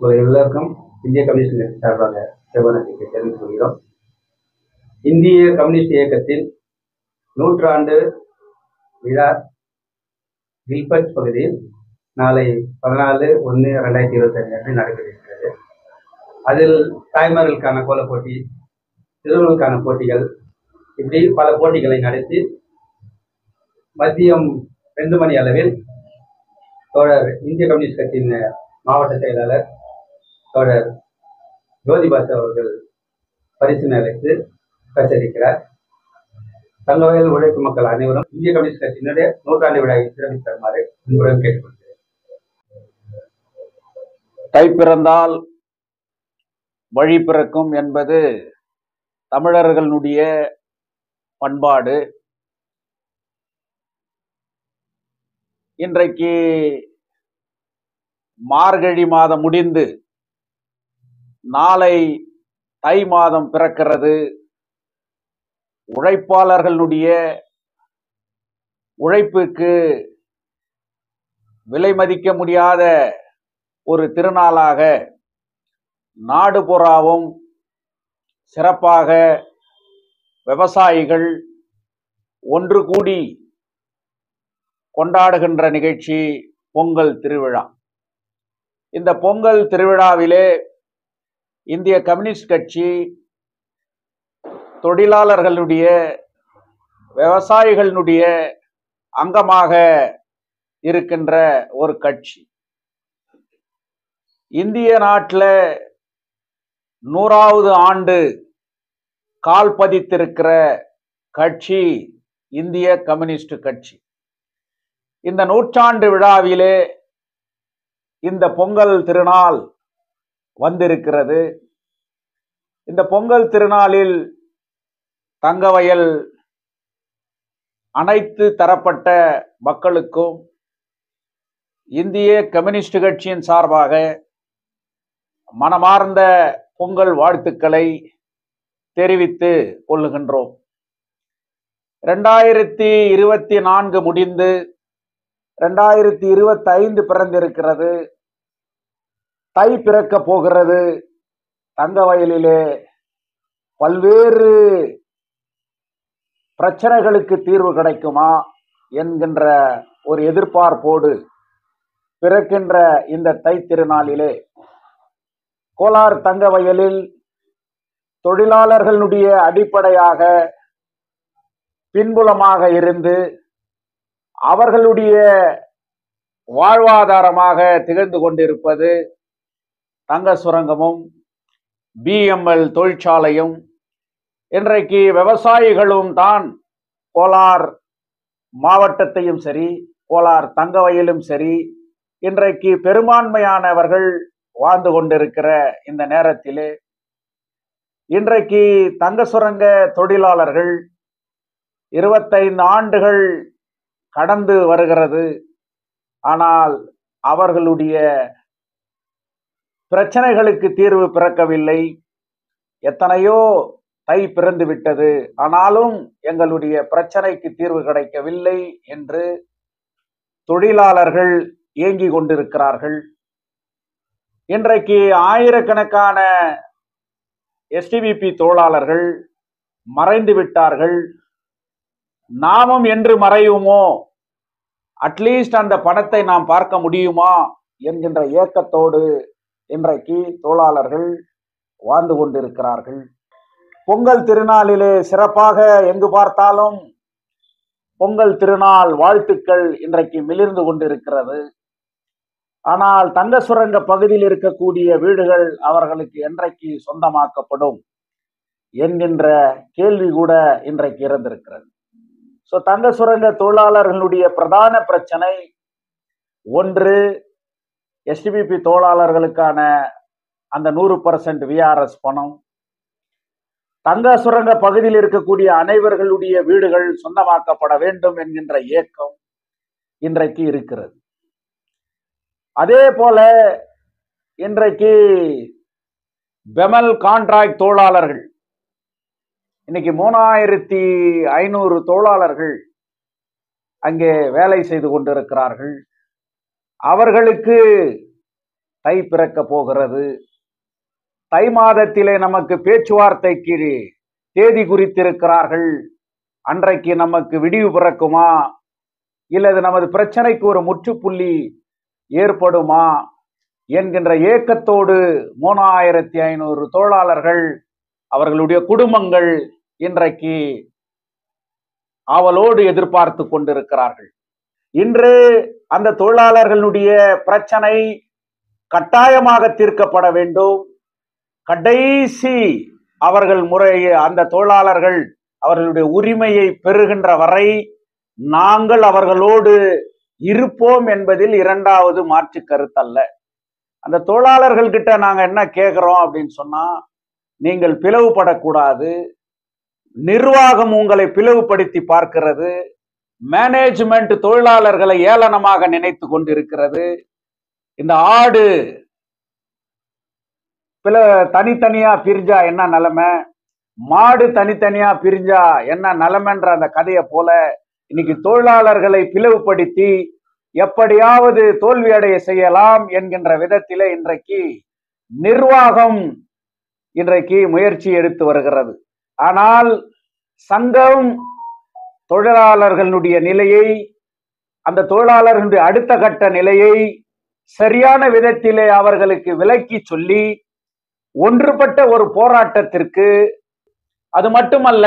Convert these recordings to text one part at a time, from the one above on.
உங்கள் எல்லோருக்கும் இந்திய கம்யூனிஸ்ட் கட்சி சார்பாக செவ்வனத்தை தெரிவித்துக் கொள்கிறோம். இந்திய கம்யூனிஸ்ட் இயக்கத்தின் 100 ஆண்டு விழா கில்பர்ட் பகுதியில் நாளை 14/1/2025 அன்று நடைபெறுகிறது. அதில் தாய்மார்களுக்கான கோலப் போட்டி, சிறுவர்களுக்கான போட்டிகள், இப்படி பல போட்டிகளை நடத்தி மதியம் 2 மணி அளவில் தோழர் இந்திய கம்யூனிஸ்ட் கட்சியின் மாவட்ட செயலாளர் தோழர் ஜோதிபாசு அவர்கள் பரிசு அளித்து பேசியிருக்கிறார். தங்கவயல் உழைக்கும் மக்கள் அனைவரும் இந்திய கம்யூனிஸ்ட் கட்சியினுடைய 100ஆண்டு விழாவை சிறப்பித்து தருமாறு உங்களுடன் கேட்டுக்கொள்கிறேன். தை பிறந்தால் வழி பிறக்கும் என்பது தமிழர்களுடைய பண்பாடு. இன்றைக்கு மார்கழி மாதம் முடிந்து நாளை தை மாதம் பிறக்கிறது. உழைப்பாளர்களுடைய உழைப்புக்கு விலை மதிக்க முடியாத ஒரு திருநாளாக நாடு பூராவும் சிறப்பாக விவசாயிகள் ஒன்று கூடி கொண்டாடுகின்ற நிகழ்ச்சி பொங்கல் திருவிழா. இந்த பொங்கல் திருவிழாவிலே இந்திய கம்யூனிஸ்ட் கட்சி தொழிலாளர்களுடைய விவசாயிகளுடைய அங்கமாக இருக்கின்ற ஒரு கட்சி. இந்திய நாட்டில் 100வது ஆண்டு கால் பதித்திருக்கிற கட்சி இந்திய கம்யூனிஸ்ட் கட்சி. இந்த 100ஆண்டு விழாவிலே இந்த பொங்கல் திருநாள் வந்திருக்கிறது. இந்த பொங்கல் திருநாளில் தங்கவயல் அனைத்து தரப்பட்ட மக்களுக்கும் இந்திய கம்யூனிஸ்ட் கட்சியின் சார்பாக மனமார்ந்த பொங்கல் வாழ்த்துக்களை தெரிவித்து கொள்ளுகின்றோம். 2024 முடிந்து 2025 பிறந்திருக்கிறது. தை பிறக்க போகிறது. தங்கவயலிலே பல்வேறு பிரச்சனைகளுக்கு தீர்வு கிடைக்குமா என்கின்ற ஒரு எதிர்பார்ப்போடு பிறக்கின்ற இந்த தை திருநாளிலே கோலார் தங்கவயலில் தொழிலாளர்களுடைய அடிப்படையாக பின்புலமாக இருந்து அவர்களுடைய வாழ்வாதாரமாக திகழ்ந்து கொண்டிருப்பது தங்க சுரங்கமும் BML தொழிற்சாலையும். இன்றைக்கு விவசாயிகளும் தான் கோலார் மாவட்டத்தையும் சரி கோலார் தங்கவயலும் சரி இன்றைக்கு பெரும்பான்மையானவர்கள் வாழ்ந்து கொண்டிருக்கிற இந்த நேரத்திலே இன்றைக்கு தங்க சுரங்க தொழிலாளர்கள் 25 ஆண்டுகள் கடந்து வருகிறது. ஆனால் அவர்களுடைய பிரச்சனைகளுக்கு தீர்வு பிறக்கவில்லை. எத்தனையோ தை பிறந்து விட்டது, ஆனாலும் எங்களுடைய பிரச்சனைக்கு தீர்வு கிடைக்கவில்லை என்று தொழிலாளர்கள் ஏங்கிக் கொண்டிருக்கிறார்கள். இன்றைக்கு ஆயிரக்கணக்கான STBP தொழிலாளர்கள் மறைந்து விட்டார்கள். நாமும் என்று மறையுமோ, அட்லீஸ்ட் அந்த பணத்தை நாம் பார்க்க முடியுமா என்கின்ற ஏக்கத்தோடு இன்றைக்கு தொழிலாளர்கள் வாழ்ந்து கொண்டிருக்கிறார்கள். பொங்கல் திருநாளிலே சிறப்பாக எங்கு பார்த்தாலும் பொங்கல் திருநாள் வாழ்த்துக்கள் இன்றைக்கு மிளிர்ந்து கொண்டிருக்கிறது. ஆனால் தங்க சுரங்க பகுதியில் இருக்கக்கூடிய வீடுகள் அவர்களுக்கு என்றைக்கு சொந்தமாக்கப்படும் என்கின்ற கேள்வி கூட இன்றைக்கு இருந்திருக்கிறது. ஸோ தங்க சுரங்க தொழிலாளர்களுடைய பிரதான பிரச்சனை ஒன்று STBP தொழிலாளர்களுக்கான அந்த 100% VRS பணம், தங்க சுரங்க பகுதியில் இருக்கக்கூடிய அனைவர்களுடைய வீடுகள் சொந்தமாக்கப்பட வேண்டும் என்கின்ற ஏக்கம் இன்றைக்கு இருக்கிறது. அதே போல இன்றைக்கு பெமல் கான்ட்ராக்ட் தொழிலாளர்கள் இன்னைக்கு 3500 தொழிலாளர்கள் அங்கே வேலை செய்து கொண்டிருக்கிறார்கள். அவர்களுக்கு தை பிறக்க போகிறது. தை மாதத்திலே நமக்கு பேச்சுவார்த்தைக்கு தேதி குறித்திருக்கிறார்கள். அன்றைக்கு நமக்கு விடிவு பிறக்குமா, இல்லது நமது பிரச்சனைக்கு ஒரு முற்றுப்புள்ளி ஏற்படுமா என்கின்ற ஏக்கத்தோடு 3500 தொழிலாளர்கள், அவர்களுடைய குடும்பங்கள் இன்றைக்கு ஆவலோடு எதிர்பார்த்து கொண்டிருக்கிறார்கள். இன்று அந்த தொழிலாளர்களுடைய பிரச்சனை கட்டாயமாக தீர்க்கப்பட வேண்டும். கடைசி அவர்கள் முறையை அந்த தொழிலாளர்கள் அவர்களுடைய உரிமையை பெறுகின்ற வரை நாங்கள் அவர்களோடு இருப்போம் என்பதில் இரண்டாவது மாற்று கருத்தல்ல. அந்த தொழிலாளர்கள் கிட்ட நாங்க என்ன கேட்கிறோம் அப்படின்னு சொன்னா, நீங்கள் பிளவுபடக்கூடாது. நிர்வாகம் உங்களை பிளவுபடுத்தி பார்க்கிறது. மேனேஜ்மெண்ட் தொழிலாளர்களை ஏளனமாக நினைத்து கொண்டிருக்கிறது. இந்த ஆடு தனித்தனியா பிரிஞ்சா என்ன நிலைமை, மாடு தனித்தனியா பிரிஞ்சா என்ன நிலைமைன்ற அந்த கதையை போல இன்னைக்கு தொழிலாளர்களை பிளவுபடுத்தி எப்படியாவது தோல்வி அடைய செய்யலாம் என்கின்ற விதத்திலே இன்றைக்கு நிர்வாகம் முயற்சி எடுத்து வருகிறது. ஆனால் சங்கம் தொழிலாளர்களுடைய நிலையை, அந்த தொழிலாளர்களுடைய அடுத்த கட்ட நிலையை சரியான விதத்திலே அவர்களுக்கு விளக்கி சொல்லி ஒன்றுபட்ட ஒரு போராட்டத்திற்கு, அது மட்டுமல்ல,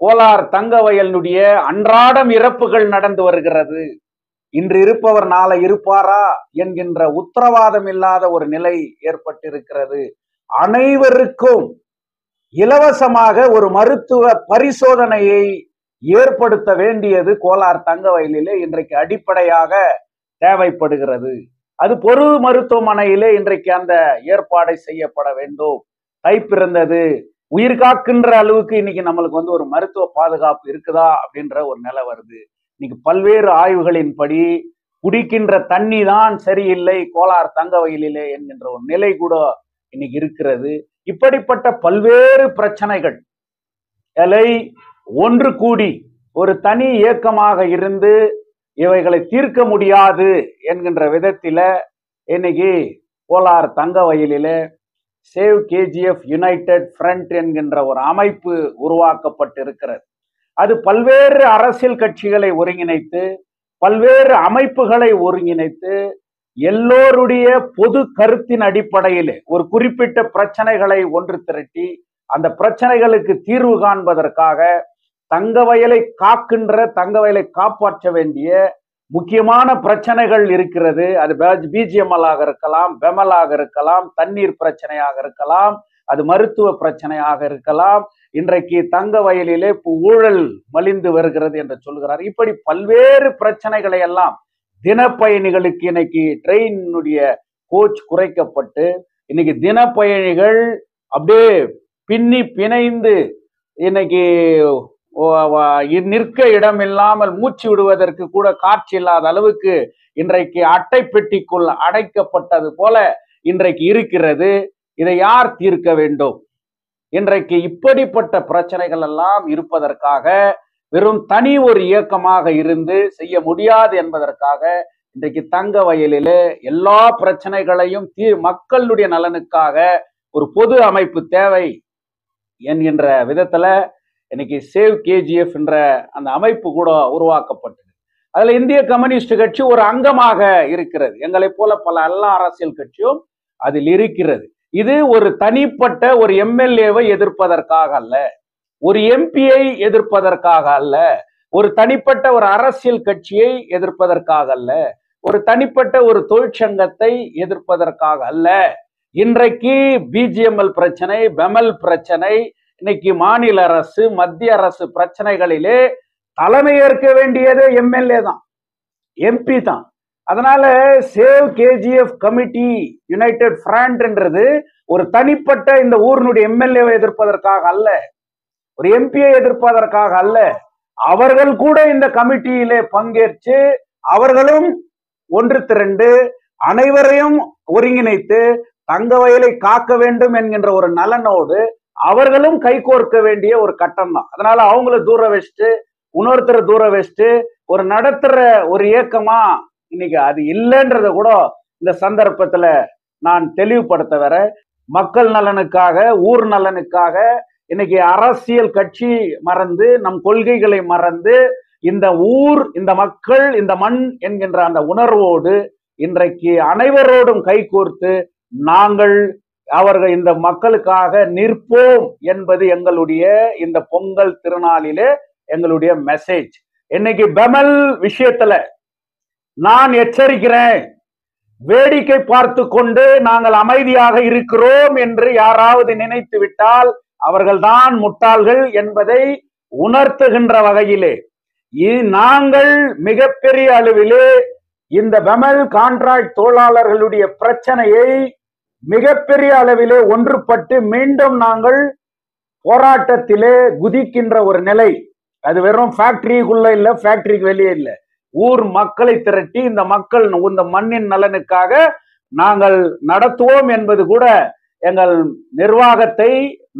கோலார் தங்கவயலுடைய அன்றாடம் இறப்புகள் நடந்து வருகிறது. இன்று இருப்பவர் நாளை இருப்பாரா என்கின்ற உத்தரவாதம் இல்லாத ஒரு நிலை ஏற்பட்டிருக்கிறது. அனைவருக்கும் இலவசமாக ஒரு மருத்துவ பரிசோதனையை ஏற்படுத்த வேண்டியது கோலார் தங்கவயலிலே இன்றைக்கு அடிப்படையாக தேவைப்படுகிறது. அது பொது மருத்துவமனையிலே இன்றைக்கு அந்த ஏற்பாடை செய்யப்பட வேண்டும். தை பிறந்தது, உயிர் காக்கின்ற அளவுக்கு இன்னைக்கு நம்மளுக்கு ஒரு மருத்துவ பாதுகாப்பு இருக்குதா அப்படின்ற ஒரு நிலை வருது. இன்னைக்கு பல்வேறு ஆய்வுகளின்படி குடிக்கின்ற தண்ணி தான் சரியில்லை கோலார் தங்கவயலிலே என்கின்ற ஒரு நிலை கூட இன்னைக்கு இருக்கிறது. இப்படிப்பட்ட பல்வேறு பிரச்சனைகள் ஒன்று கூடி ஒரு தனி இயக்கமாக இருந்து இவைகளை தீர்க்க முடியாது என்கின்ற விதத்தில இன்னைக்கு கோலார் தங்கவயலிலே சேவ் கேஜிஎஃப் யுனைடெட் ஃப்ரண்ட் என்கின்ற ஒரு அமைப்பு உருவாக்கப்பட்டிருக்கிறது. அது பல்வேறு அரசியல் கட்சிகளை ஒருங்கிணைத்து, பல்வேறு அமைப்புகளை ஒருங்கிணைத்து, எல்லோருடைய பொது கருத்தின் அடிப்படையில் ஒரு குறிப்பிட்ட பிரச்சனைகளை ஒன்று திரட்டி அந்த பிரச்சனைகளுக்கு தீர்வு காண்பதற்காக தங்கவயலை காக்கின்ற, தங்கவயலை காப்பாற்ற வேண்டிய முக்கியமான பிரச்சனைகள் இருக்கிறது. அது பிஜிஎம்எல் இருக்கலாம், பெமலாக இருக்கலாம், தண்ணீர் பிரச்சனையாக இருக்கலாம், அது மருத்துவ பிரச்சனையாக இருக்கலாம். இன்றைக்கு தங்கவயலிலே ஊழல் மலிந்து வருகிறது என்று சொல்கிறார். இப்படி பல்வேறு பிரச்சனைகளை எல்லாம் தினப்பயணிகளுக்கு இன்னைக்கு ட்ரெயினுடைய கோச் குறைக்கப்பட்டு இன்னைக்கு தினப்பயணிகள் அப்படியே பின்னி பிணைந்து இன்னைக்கு நிற்க இடம் இல்லாமல் மூச்சு விடுவதற்கு கூட காற்று இல்லாத அளவுக்கு இன்றைக்கு அட்டை பெட்டிக்குள் அடைக்கப்பட்டது போல இன்றைக்கு இருக்கிறது. இதை யார் தீர்க்க வேண்டும்? இன்றைக்கு இப்படிப்பட்ட பிரச்சனைகள் எல்லாம் இருப்பதற்காக வெறும் தனி ஒரு இயக்கமாக இருந்து செய்ய முடியாது என்பதற்காக இன்றைக்கு தங்கவயலிலே எல்லா பிரச்சனைகளையும் மக்களுடைய நலனுக்காக ஒரு பொது அமைப்பு தேவை என்கின்ற விதத்துல இன்னைக்கு சேவ் கேஜிஎஃப் என்ற அந்த அமைப்பு கூட உருவாக்கப்பட்டது. அதுல இந்திய கம்யூனிஸ்ட் கட்சி ஒரு அங்கமாக இருக்கிறது. எங்களை போல பல எல்லா அரசியல் கட்சியும் அதில் இருக்கிறது. இது ஒரு தனிப்பட்ட ஒரு எம்எல்ஏவை எதிர்ப்பதற்காக அல்ல, ஒரு எம்பியை எதிர்ப்பதற்காக அல்ல, ஒரு தனிப்பட்ட ஒரு அரசியல் கட்சியை எதிர்ப்பதற்காக அல்ல, ஒரு தனிப்பட்ட ஒரு தொழிற்சங்கத்தை எதிர்ப்பதற்காக அல்ல. இன்றைக்கு பிஜிஎம்எல் பிரச்சனை, பெமல் பிரச்சனை, இன்னைக்கு மாநில அரசு மத்திய அரசு பிரச்சனைகளிலே தலைமை ஏற்க வேண்டியது எம்எல்ஏ தான், எம்பி தான். அதனால save KGF committee United front என்றது ஒரு தனிப்பட்ட இந்த ஊரினுடைய எம்எல்ஏவை எதிர்ப்பதற்காக அல்ல, ஒரு எம்பியை எதிர்ப்பதற்காக அல்ல. அவர்கள் கூட இந்த கமிட்டியிலே பங்கேற்று அவர்களும் ஒன்று திரண்டு அனைவரையும் ஒருங்கிணைத்து தங்கவயலை காக்க வேண்டும் என்கின்ற ஒரு நலனோடு அவர்களும் கைகோர்க்க வேண்டிய ஒரு கட்டம் தான். அதனால அவங்கள தூர வச்சுட்டு இன்னொருத்தரை தூர வச்சுட்டு ஒரு நடத்துற ஒரு இயக்கமா இன்னைக்கு அது இல்லைன்றத கூட இந்த சந்தர்ப்பத்துல நான் தெளிவுபடுத்த வர, மக்கள் நலனுக்காக, ஊர் நலனுக்காக இன்னைக்கு அரசியல் கட்சி மறந்து, நம் கொள்கைகளை மறந்து, இந்த ஊர், இந்த மக்கள், இந்த மண் என்கின்ற அந்த உணர்வோடு இன்றைக்கு அனைவரோடும் கைகோர்த்து நாங்கள் அவர்கள் இந்த மக்களுக்காக நிற்போம் என்பது எங்களுடைய இந்த பொங்கல் திருநாளிலே எங்களுடைய மெசேஜ். இன்னைக்கு பெமல் விஷயத்துல நான் எச்சரிக்கிறேன். வேடிக்கை பார்த்து கொண்டு நாங்கள் அமைதியாக இருக்கிறோம் என்று யாராவது நினைத்து விட்டால் அவர்கள்தான் முட்டாள்கள் என்பதை உணர்த்துகின்ற வகையிலே நாங்கள் மிகப்பெரிய அளவிலே இந்த பெமல் கான்ட்ராக்ட் தொழிலாளர்களுடைய பிரச்சனையை மிகப்பெரிய அளவிலே ஒன்றுபட்டு மீண்டும் நாங்கள் போராட்டத்திலே குதிக்கின்ற ஒரு நிலை. அது வெறும் ஃபேக்டரிக்குள்ள இல்ல, ஃபேக்டரிக்கு வெளியே இல்ல, ஊர் மக்களை திரட்டி இந்த மக்கள் இந்த மண்ணின் நலனுக்காக நாங்கள் நடத்துவோம் என்பது கூட எங்கள் நிர்வாகத்தை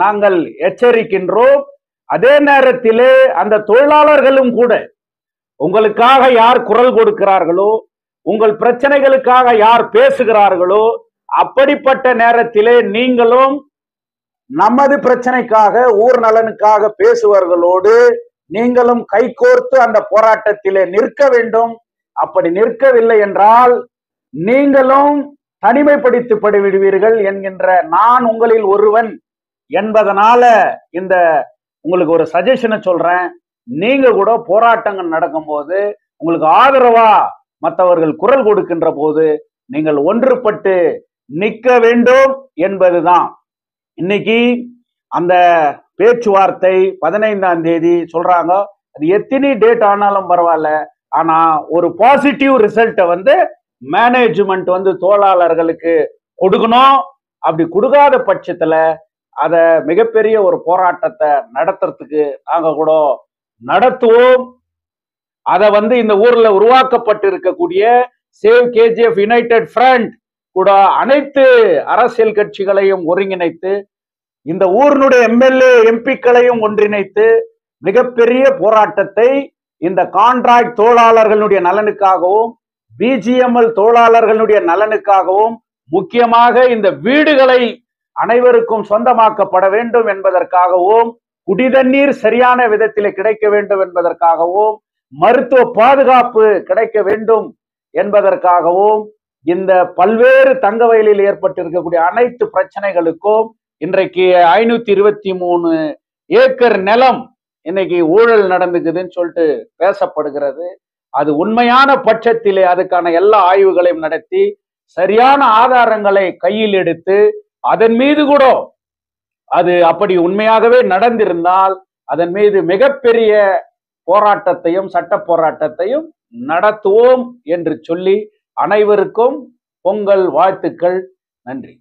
நாங்கள் எச்சரிக்கின்றோம். அதே நேரத்திலே அந்த தொழிலாளர்களும் கூட உங்களுக்காக யார் குரல் கொடுக்கிறார்களோ, உங்கள் பிரச்சனைகளுக்காக யார் பேசுகிறார்களோ, அப்படிப்பட்ட நேரத்திலே நீங்களும் நமது பிரச்சனைக்காக, ஊர் நலனுக்காக பேசுவர்களோடு நீங்களும் கைகோர்த்து அந்த போராட்டத்திலே நிற்க வேண்டும். அப்படி நிற்கவில்லை என்றால் நீங்களும் தனிமைப்படுத்தப்பட்டு விடுவீர்கள் என்கின்ற நான் உங்களில் ஒருவன் என்பதனால இந்த உங்களுக்கு ஒரு சஜஷனை சொல்றேன். நீங்க கூட போராட்டங்கள் நடக்கும்போது உங்களுக்கு ஆதரவா மற்றவர்கள் குரல் கொடுக்கின்ற போது நீங்கள் ஒன்றுபட்டு நிற்க வேண்டும் என்பதுதான். இன்னைக்கு அந்த பேச்சுவார்த்தை 15ஆம் தேதி சொல்றாங்க. அது எத்தனை டேட் ஆனாலும் பரவாயில்ல, ஆனா ஒரு பாசிட்டிவ் ரிசல்ட்டை மேனேஜ்மெண்ட் தொழிலாளர்களுக்கு கொடுக்கணும். அப்படி கொடுக்காத பட்சத்துல அத மிகப்பெரிய ஒரு போராட்டத்தை நடத்துறதுக்கு நாங்க கூட நடத்துவோம். அத இந்த ஊர்ல உருவாக்கப்பட்டு இருக்கக்கூடிய சேவ் கேஜிஎஃப் யுனைடெட் ஃப்ரண்ட் கூட அனைத்து அரசியல் கட்சிகளையும் ஒருங்கிணைத்து, இந்த ஊரினுடைய எம்எல்ஏ எம்பிக்களையும் ஒன்றிணைத்து மிகப்பெரிய போராட்டத்தை இந்த கான்ட்ராக்ட் தொழிலாளர்களுடைய நலனுக்காகவும், பிஜிஎம்எல் தொழிலாளர்களுடைய நலனுக்காகவும், முக்கியமாக இந்த வீடுகளை அனைவருக்கும் சொந்தமாக்கப்பட வேண்டும் என்பதற்காகவும், குடிதண்ணீர் சரியான விதத்திலே கிடைக்க வேண்டும் என்பதற்காகவும், மருத்துவ பாதுகாப்பு கிடைக்க வேண்டும் என்பதற்காகவும், இந்த பல்வேறு தங்க வயலில் ஏற்பட்டிருக்கக்கூடிய அனைத்து பிரச்சனைகளுக்கும் இன்றைக்கு 523 ஏக்கர் நிலம் இன்னைக்கு ஊழல் நடந்துக்குதுன்னு சொல்லிட்டு பேசப்படுகிறது. அது உண்மையான பட்சத்திலே அதுக்கான எல்லா ஆய்வுகளையும் நடத்தி சரியான ஆதாரங்களை கையில் எடுத்து அதன் மீது கூட அது அப்படி உண்மையாகவே நடந்திருந்தால் அதன் மீது மிகப்பெரிய போராட்டத்தையும் சட்ட போராட்டத்தையும் நடத்துவோம் என்று சொல்லி அனைவருக்கும் பொங்கல் வாழ்த்துக்கள். நன்றி.